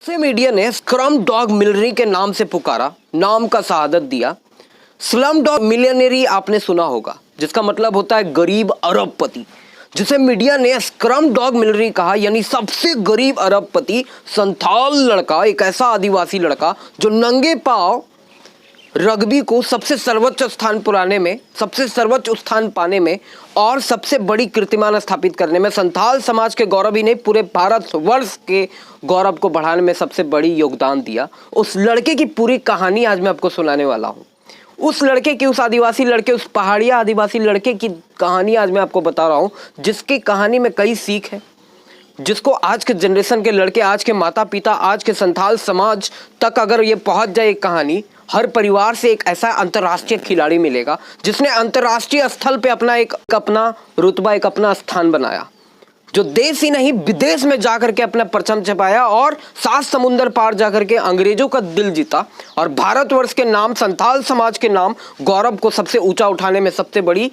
से मीडिया ने scrum dog मिलियनेरी के नाम से पुकारा, नाम का शहादत दिया। स्लम डॉग मिलियनेरी आपने सुना होगा, जिसका मतलब होता है गरीब अरबपति, जिसे मीडिया ने स्क्रम डॉग मिलियनेरी कहा, यानी सबसे गरीब अरबपति संथाल लड़का, एक ऐसा आदिवासी लड़का जो नंगे पांव रग्बी को सबसे सर्वोच्च स्थान पाने में और सबसे बड़ी कीर्तिमान स्थापित करने में, संथाल समाज के गौरव ही नहीं पूरे भारतवर्ष के गौरव को बढ़ाने में सबसे बड़ी योगदान दिया। उस लड़के की पूरी कहानी आज मैं आपको सुनाने वाला हूँ। उस लड़के की, उस आदिवासी लड़के, उस पहाड़िया आदिवासी लड़के की कहानी आज मैं आपको बता रहा हूँ, जिसकी कहानी में कई सीख है, जिसको आज के जनरेशन के लड़के, आज के माता पिता, आज के संथाल समाज तक अगर ये पहुंच जाए एक कहानी, हर परिवार से एक ऐसा अंतर्राष्ट्रीय खिलाड़ी मिलेगा जिसने अंतर्राष्ट्रीय स्थल पे अपना रुतबा, एक अपना स्थान बनाया, जो देश ही नहीं विदेश में जाकर के अपना परचम छपाया और 7 समुंदर पार जाकर के अंग्रेजों का दिल जीता और भारतवर्ष के नाम, संथाल समाज के नाम, गौरव को सबसे ऊंचा उठाने में सबसे बड़ी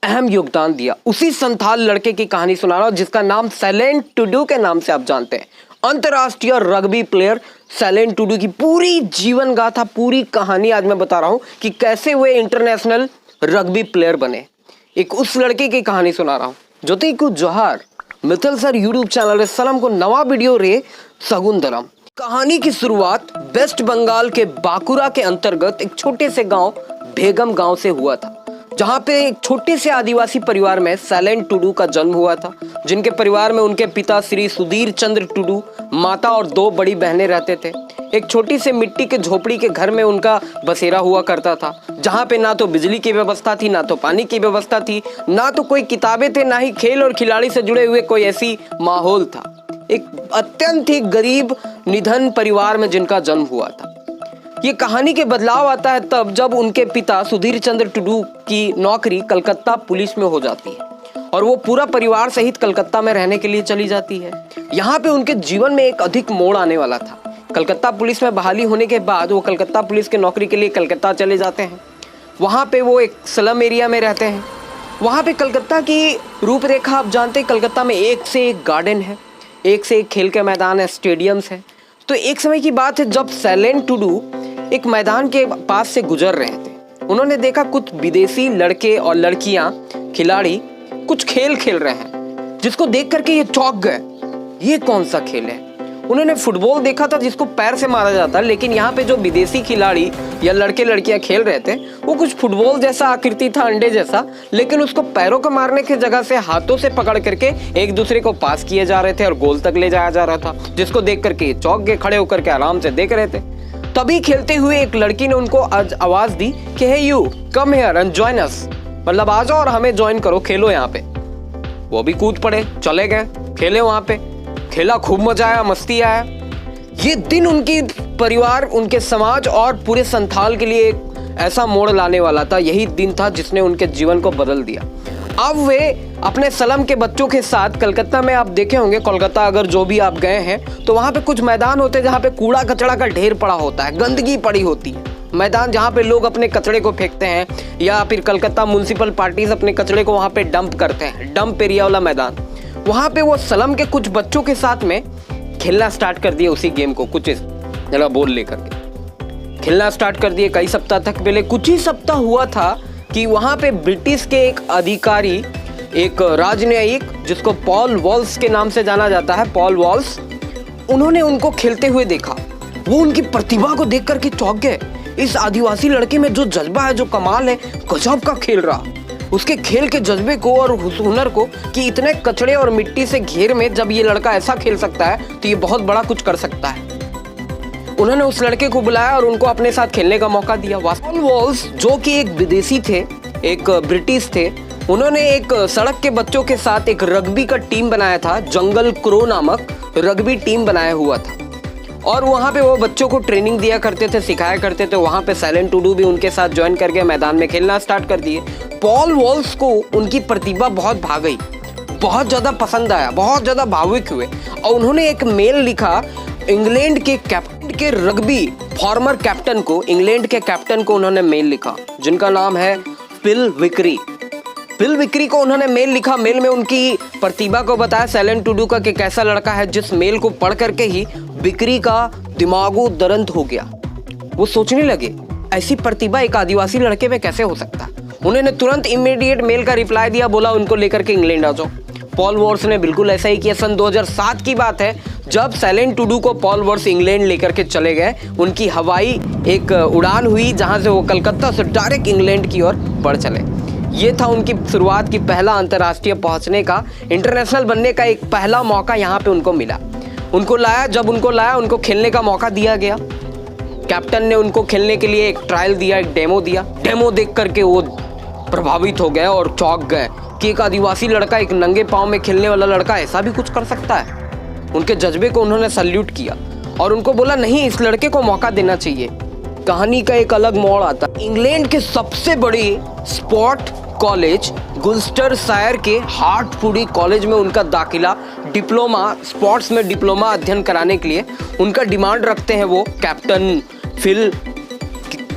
अहम योगदान दिया। उसी संथाल लड़के की कहानी सुना रहा हूं, जिसका नाम सैलेन टुडू के नाम से आप जानते हैं। अंतर्राष्ट्रीय रग्बी प्लेयर सैलेन टुडू की पूरी जीवन गाथा, पूरी कहानी आज मैं बता रहा हूं कि कैसे वे इंटरनेशनल रग्बी प्लेयर बने। एक उस लड़के की कहानी सुना रहा हूं। ज्योति को जोहार, मित्तल सर यूट्यूब चैनल रे सलाम को नवा वीडियो रे सगुंदरम। कहानी की शुरुआत वेस्ट बंगाल के बांकुरा के अंतर्गत एक छोटे से गांव भेगम गांव से हुआ था, जहां पे एक छोटे से आदिवासी परिवार में सैलेन टुडू का जन्म हुआ था, जिनके परिवार में उनके पिता श्री सुधीर चंद्र टुडू, माता और 2 बड़ी बहनें रहते थे। एक छोटी से मिट्टी के झोपड़ी के घर में उनका बसेरा हुआ करता था, जहां पे ना तो बिजली की व्यवस्था थी, ना तो पानी की व्यवस्था थी, ना तो कोई किताबें थे, ना ही खेल और खिलाड़ी से जुड़े हुए कोई ऐसी माहौल था। एक अत्यंत ही गरीब निधन परिवार में जिनका जन्म हुआ था। ये कहानी के बदलाव आता है तब जब उनके पिता सुधीर चंद्र टुडू की नौकरी कलकत्ता पुलिस में हो जाती है और वो पूरा परिवार सहित कलकत्ता में रहने के लिए चली जाती है। यहाँ पे उनके जीवन में एक अधिक मोड़ आने वाला था। कलकत्ता पुलिस में बहाली होने के बाद वो कलकत्ता पुलिस के नौकरी के लिए कलकत्ता चले जाते हैं। वहाँ पे वो एक स्लम एरिया में रहते हैं। वहाँ पे कलकत्ता की रूपरेखा आप जानते हैं, कलकत्ता में एक से एक गार्डन है, एक से एक खेल के मैदान है, स्टेडियम्स है। तो एक समय की बात है जब सैलेन टुडू एक मैदान के पास से गुजर रहे थे। उन्होंने देखा कुछ विदेशी लड़के और लड़कियां, खिलाड़ी कुछ खेल खेल रहे हैं, जिसको देख करके ये चौंक गए। ये कौन सा खेल है? उन्होंने फुटबॉल देखा था जिसको पैर से मारा जाता है, लेकिन यहाँ पे जो विदेशी खिलाड़ी या लड़के लड़कियां खेल रहे थे वो कुछ फुटबॉल जैसा आकृति था, अंडे जैसा, लेकिन उसको पैरों को मारने की जगह से हाथों से पकड़ करके एक दूसरे को पास किए जा रहे थे और गोल तक ले जाया जा रहा था, जिसको देख करके ये चौंक गए, खड़े होकर के आराम से देख रहे थे। तभी खेलते हुए एक लड़की ने उनको आवाज दी कि hey you come here and join us, मतलब आ जाओ और हमें ज्वाइन करो, खेलो यहाँ पे। वो भी कूद पड़े, चले गए, खेले वहां पे, खेला, खूब मजा आया, मस्ती आया। ये दिन उनकी परिवार, उनके समाज और पूरे संथाल के लिए एक ऐसा मोड़ लाने वाला था। यही दिन था जिसने उनके जीवन को बदल दिया। अब वे अपने सलम के बच्चों के साथ कलकत्ता में, आप देखे होंगे कोलकाता अगर जो भी आप गए हैं तो वहाँ पे कुछ मैदान होते हैं जहाँ पे कूड़ा कचड़ा का ढेर पड़ा होता है, गंदगी पड़ी होती है। मैदान जहाँ पे लोग अपने कचड़े को फेंकते हैं या फिर कलकत्ता म्युनिसिपल पार्टीज अपने कचड़े को वहाँ पे डंप करते हैं, डंप एरिया वाला मैदान। वहाँ पे वो सलम के कुछ बच्चों के साथ में खेलना स्टार्ट कर दिए उसी गेम को, कुछ जरा बोल लेकर के खेलना स्टार्ट कर दिए। कई सप्ताह तक पहले, कुछ ही सप्ताह हुआ था कि वहाँ पे ब्रिटिश के एक अधिकारी, एक राजनयिक जिसको पॉल वॉल्स के नाम से जाना जाता है, पॉल वॉल्स, उन्होंने उनको खेलते हुए देखा। वो उनकी प्रतिभा को देख करके चौंक गए। इस आदिवासी लड़के में जो जज्बा है, जो कमाल है, गजब का खेल रहा। उसके खेल के जज्बे को और हुनर को कि इतने कचड़े और मिट्टी से घेर में जब ये लड़का ऐसा खेल सकता है तो ये बहुत बड़ा कुछ कर सकता है। उन्होंने उस लड़के को बुलाया और उनको अपने साथ खेलने का मौका दिया। पॉल वॉल्स, जो कि एक विदेशी थे, एक ब्रिटिश थे, उन्होंने एक सड़क के बच्चों के साथ एक रग्बी का टीम बनाया था, जंगल क्रो नामक रग्बी टीम बनाया हुआ था और वहाँ पे वो बच्चों को ट्रेनिंग दिया करते थे, सिखाया करते थे। वहाँ पे सैलेन टुडू भी उनके साथ ज्वाइन करके मैदान में खेलना स्टार्ट कर दिए। पॉल वॉल्स को उनकी प्रतिभा बहुत भा गई, बहुत ज़्यादा पसंद आया, बहुत ज़्यादा भावुक हुए और उन्होंने एक मेल लिखा इंग्लैंड के कैप्टन के रग्बी फॉर्मर कैप्टन को, इंग्लैंड के कैप्टन को उन्होंने मेल लिखा, जिनका नाम है फिल विक्री। फिल विक्री को उन्होंने मेल लिखा। मेल में उनकी प्रतिभा को बताया सैलेंट टुडू का कि एक ऐसा लड़का है जिस मेल को पढ़ करके ही बिक्री का दिमागो दरंत हो गया। वो सोचने लगे ऐसी प्रतिभा एक आदिवासी लड़के में कैसे हो सकता। उन्होंने तुरंत इमीडिएट मेल का रिप्लाई दिया, बोला उनको लेकर के इंग्लैंड आ जाओ। पॉल वॉर्स ने बिल्कुल ऐसा ही किया। सन 2007 की बात है जब सैलेंट टुडू को पॉल वॉर्स इंग्लैंड लेकर के चले गए। उनकी हवाई एक उड़ान हुई जहां से वो कलकत्ता से डायरेक्ट इंग्लैंड की ओर बढ़ चले। ये था उनकी शुरुआत की पहला अंतर्राष्ट्रीय पहुंचने का, इंटरनेशनल बनने का एक पहला मौका यहाँ पे उनको मिला। जब उनको लाया उनको खेलने का मौका दिया गया। कैप्टन ने उनको खेलने के लिए एक ट्रायल दिया, एक डेमो दिया। डेमो देख करके वो प्रभावित हो गए और चौंक गए कि एक आदिवासी लड़का, एक नंगे पांव में खेलने वाला लड़का ऐसा भी कुछ कर सकता है। उनके जज्बे को उन्होंने सल्यूट किया और उनको बोला नहीं, इस लड़के को मौका देना चाहिए। कहानी का एक अलग मोड़ आता। इंग्लैंड के सबसे बड़े स्पोर्ट कॉलेज गुल्स्टरशायर के हार्टफूडी कॉलेज में उनका दाखिला डिप्लोमा, स्पोर्ट्स में डिप्लोमा अध्ययन कराने के लिए उनका डिमांड रखते हैं वो कैप्टन फिल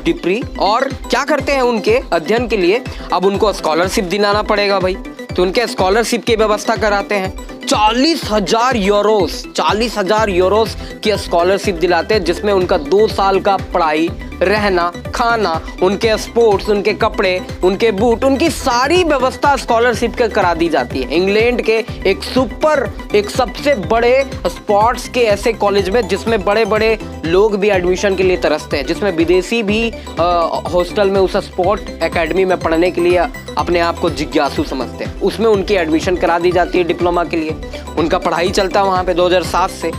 डिप्री। और क्या करते हैं उनके अध्ययन के लिए, अब उनको स्कॉलरशिप दिलाना पड़ेगा भाई, तो उनके स्कॉलरशिप की व्यवस्था कराते हैं। 40,000 यूरोस की स्कॉलरशिप दिलाते हैं, जिसमें उनका 2 साल का पढ़ाई, रहना, खाना, उनके स्पोर्ट्स, उनके कपड़े, उनके बूट, उनकी सारी व्यवस्था स्कॉलरशिप के करा दी जाती है। इंग्लैंड के एक सबसे बड़े स्पोर्ट्स के ऐसे कॉलेज में जिसमें बड़े बड़े लोग भी एडमिशन के लिए तरसते हैं, जिसमें विदेशी भी हॉस्टल में उस स्पोर्ट एकेडमी में पढ़ने के लिए अपने आप को जिज्ञासु समझते हैं, उसमें उनकी एडमिशन करा दी जाती है डिप्लोमा के लिए। उनका पढ़ाई चलता है वहाँ पे 2007 से।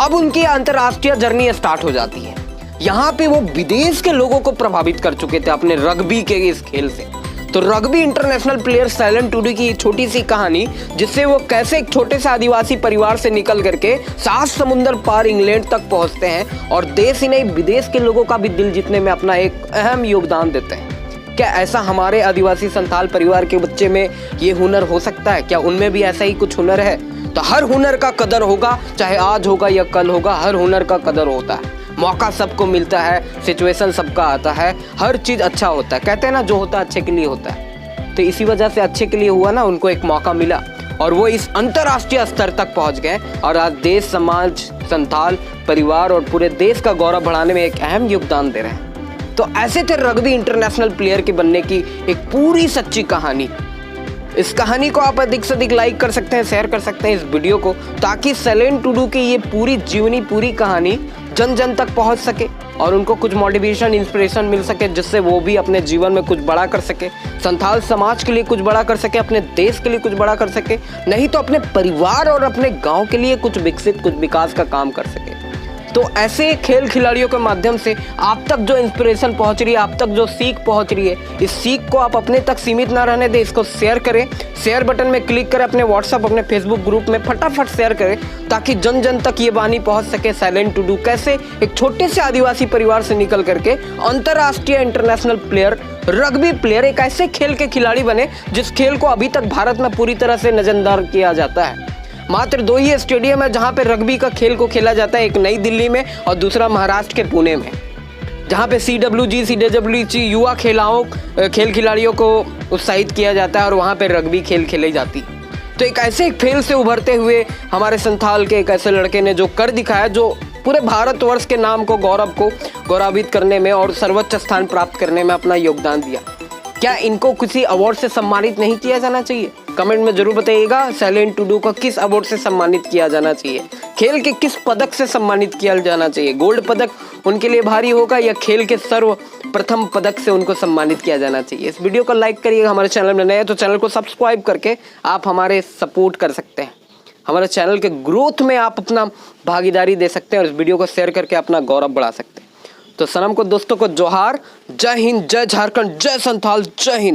अब उनकी अंतर्राष्ट्रीय जर्नी स्टार्ट हो जाती है। यहाँ पे वो विदेश के लोगों को प्रभावित कर चुके थे अपने रग्बी के इस खेल से। तो रग्बी इंटरनेशनल प्लेयर सैलेंट टुडू की छोटी सी कहानी, जिससे वो कैसे एक छोटे से आदिवासी परिवार से निकल करके 7 समुंदर पार इंग्लैंड तक पहुंचते हैं और देश ही नहीं विदेश के लोगों का भी दिल जीतने में अपना एक अहम योगदान देते हैं। क्या ऐसा हमारे आदिवासी संथाल परिवार के बच्चे में ये हुनर हो सकता है? क्या उनमें भी ऐसा ही कुछ हुनर है? तो हर हुनर का कदर होगा, चाहे आज होगा या कल होगा, हर हुनर का कदर होता है। मौका सबको मिलता है, सिचुएशन सबका आता है, हर चीज अच्छा होता है। कहते हैं ना, जो होता है अच्छे के लिए होता है। तो इसी वजह से अच्छे के लिए हुआ ना, उनको एक मौका मिला और वो इस अंतर्राष्ट्रीय स्तर तक पहुंच गए और आज देश, समाज, संथाल परिवार और पूरे देश का गौरव बढ़ाने में एक अहम योगदान दे रहे हैं। तो ऐसे थे रग्बी इंटरनेशनल प्लेयर के बनने की एक पूरी सच्ची कहानी। इस कहानी को आप अधिक से अधिक लाइक कर सकते हैं, शेयर कर सकते हैं इस वीडियो को, ताकि सैलेंट टुडू की ये पूरी जीवनी, पूरी कहानी जन जन तक पहुंच सके और उनको कुछ मोटिवेशन, इंस्पिरेशन मिल सके, जिससे वो भी अपने जीवन में कुछ बड़ा कर सके, संथाल समाज के लिए कुछ बड़ा कर सके, अपने देश के लिए कुछ बड़ा कर सके, नहीं तो अपने परिवार और अपने गांव के लिए कुछ विकसित, कुछ विकास का काम कर सके। तो ऐसे खेल खिलाड़ियों के माध्यम से आप तक जो इंस्पिरेशन पहुंच रही है, आप तक जो सीख पहुंच रही है, इस सीख को आप अपने तक सीमित ना रहने दें, इसको शेयर करें। शेयर बटन में क्लिक करें, अपने व्हाट्सएप, अपने फेसबुक ग्रुप में फटाफट शेयर करें, ताकि जन जन तक ये वाणी पहुंच सके। सैलेंट टुडू कैसे एक छोटे से आदिवासी परिवार से निकल करके अंतर्राष्ट्रीय इंटरनेशनल प्लेयर, रग्बी प्लेयर, एक ऐसे खेल के खिलाड़ी बने जिस खेल को अभी तक भारत में पूरी तरह से नजरअंदाज किया जाता है। मात्र 2 ही स्टेडियम है जहां पे रग्बी का खेल को खेला जाता है, एक नई दिल्ली में और दूसरा महाराष्ट्र के पुणे में, जहां पे CWG युवा खेल खिलाड़ियों को उत्साहित किया जाता है और वहां पे रग्बी खेल खेली जाती है। तो एक ऐसे खेल से उभरते हुए हमारे संथाल के एक ऐसे लड़के ने जो कर दिखाया, जो पूरे भारतवर्ष के नाम को, गौरव को गौरवित करने में और सर्वोच्च स्थान प्राप्त करने में अपना योगदान दिया। क्या इनको किसी अवार्ड से सम्मानित नहीं किया जाना चाहिए? कमेंट में जरूर बताइएगा। सैलेंट टुडू को किस अवार्ड से सम्मानित किया जाना चाहिए? खेल के किस पदक से सम्मानित किया जाना चाहिए? गोल्ड पदक उनके लिए भारी होगा या खेल के सर्वप्रथम पदक से उनको सम्मानित किया जाना चाहिए? इस वीडियो को लाइक करिएगा। हमारे चैनल में नए हैं तो चैनल को सब्सक्राइब करके आप हमारे सपोर्ट कर सकते हैं। हमारे चैनल के ग्रोथ में आप अपना भागीदारी दे सकते हैं और इस वीडियो को शेयर करके अपना गौरव बढ़ा सकते हैं। तो सनम को, दोस्तों को जोहार। जय हिंद, जय झारखंड, जय संथाल, जय हिंद।